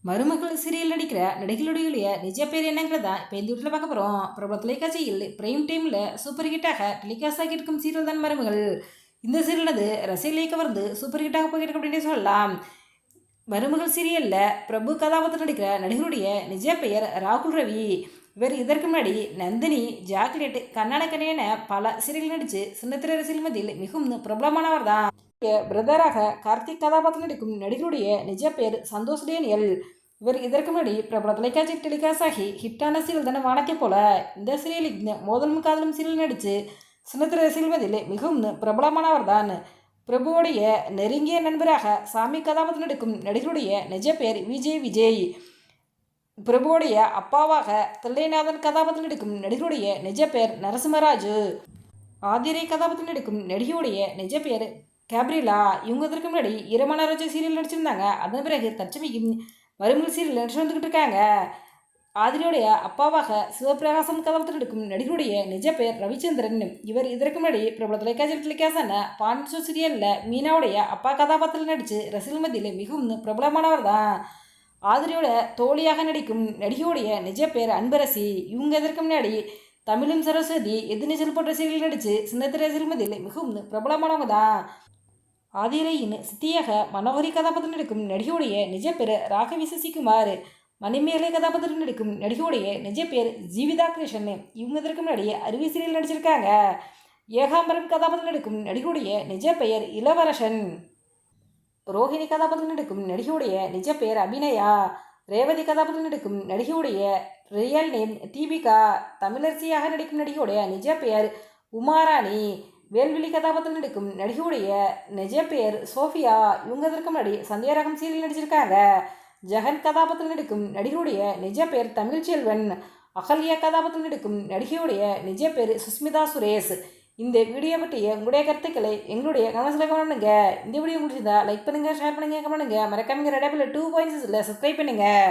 மருமகள் சீரியல் நடிக்கிற நடிகளுடைய நிஜ பேர் என்னங்கிறதா இப்போ இந்த வீட்டில் பார்க்க போகிறோம். பிரபல தொலைக்காட்சியில் பிரைம் டைமில் சூப்பர் ஹிட்டாக டெலிகாஸ்ட் ஆகி இருக்கும் சீரியல் தான் மருமகள். இந்த சீரியல் ரசிகர்களை கவர்ந்து சூப்பர் ஹிட்டாக போயிருக்கு அப்படின்னு சொல்லலாம். மருமகள் சீரியலில் பிரபு கதாபாத்திரம் நடிக்கிற நடிகருடைய நிஜ பெயர் ராகுல் ரவி. இவர் இதற்கு முன்னாடி நந்தினி, ஜாக்லேட், கண்ணாட கண்ணேன பல சீரியல் நடித்து சின்னத்திரை ரசிகர்கள் மத்தியில் மிகவும் பிரபலமானவர் தான். பிரதராக கார்த்திக் கதாபாத்திரம் நடிக்கும் நடிகருடைய நிஜ பேர் சந்தோஷ் டேனியல். இவர் இதற்கு முன்னாடி பிரபல தொலைக்காட்சி டெலிகாஸ்ட் ஆகி ஹிட்டான சீரியல் தானே வானத்தை போல. இந்த சீரியலில் மோதலும் காதலும் சீரியல் நடித்து சின்னத்திரை ரசிகர்கள் மத்தியில் மிகவும் பிரபலமானவர் தான். பிரபுவோடைய நெருங்கிய நண்பராக சாமி கதாபாத்திரம் நடிக்கும் நடிகருடைய நிஜ பேர் விஜய். பிரபுவோடைய அப்பாவாக தில்லைநாதன் கதாபாத்திரம் நடிக்கும் நடிகருடைய நிஜ பேர் நரசிம்மராஜு. ஆதிரை கதாபாத்திரம் நடிக்கும் நடிகையுடைய நிஜ பேர் கேப்ரிலா. இவங்க இதற்கு முன்னாடி இரமணராஜு சீரியல் நடிச்சிருந்தாங்க. அதன் பிறகு தற்சமயம் மருமகள் சீரியல் நடிச்சு வந்துக்கிட்டு இருக்காங்க. ஆதிரியோடைய அப்பாவாக சிவபிரகாசம் கதாபாத்திரம் நடிக்கும் நடிகருடைய நிஜ பேர் ரவிச்சந்திரன். இவர் இதற்கு முன்னாடி பிரபல தொலைக்காட்சி டெலிகாஸ்டான பாண்டிச்சோ சீரியலில் மீனாவுடைய அப்பா கதாபாத்திரம் நடித்து ரசிகர்கள் மத்தியில் மிகவும் பிரபலமானவர் தான். ஆதிரியோட தோழியாக நடிக்கும் நடிகையுடைய நிஜ பேர் அன்பரசி. இவங்க இதற்கு முன்னாடி தமிழும் சரஸ்வதி, எதிர்நீச்சல் போன்ற சீரியல் நடித்து சின்னத்திரை ரசிகர்கள் மத்தியில் மிகவும் பிரபலமானவங்க தான். ஆதிரையின் சித்தியாக மனோகரி கதாபாத்திரம் நடிக்கும் நடிகையுடைய நிஜ பேர் ராகவி சசிகுமார். மணிமேகலை கதாபாத்திரம் நடிக்கும் நடிகையுடைய நிஜ பேர் ஜீவிதா கிருஷ்ணன். இவங்க இதற்கு முன்னாடி அருவி சீரியல் நடிச்சிருக்காங்க. ஏகாம்பரம் கதாபாத்திரம் நடிக்கும் நடிகையுடைய நிஜ பெயர் இளவரசன். ரோஹிணி கதாபாத்திரம் நடிக்கும் நடிகையுடைய நிஜ பெயர் அபிநயா. ரேவதி கதாபாத்திரம் நடிக்கும் நடிகையுடைய ரியல் நேம் தீபிகா. தமிழரசியாக நடிக்கும் நடிகையுடைய நிஜ பெயர் உமாராணி. வேல்விழி கதாபாத்திரம் நடிக்கும் நடிகையுடைய நிஜ பெயர் சோஃபியா. இவங்க இதற்கு முன்னாடி சந்தியாரகம் சீரியல் நடிச்சிருக்காங்க. ஜெகன் கதாபாத்திரம் நடிக்கும் நடிகையுடைய நிஜ பெயர் தமிழ்ச்செல்வன். அகல்யா கதாபாத்திரம் நடிக்கும் நடிகையுடைய நிஜ பேர் சுஸ்மிதா சுரேஷ். இந்த வீடியோ பற்றிய உங்களுடைய கருத்துக்களை எங்களுடைய கமெண்ட்ஸில் கமெண்ட். இந்த வீடியோ முடிச்சிருந்தா லைக் பண்ணுங்கள், ஷேர் பண்ணுங்கள், கமெண்ட் பண்ணுங்கள். மறக்காம ரெட் 2 பாயிண்ட்ஸில் சப்ஸ்கிரைப் பண்ணுங்கள்.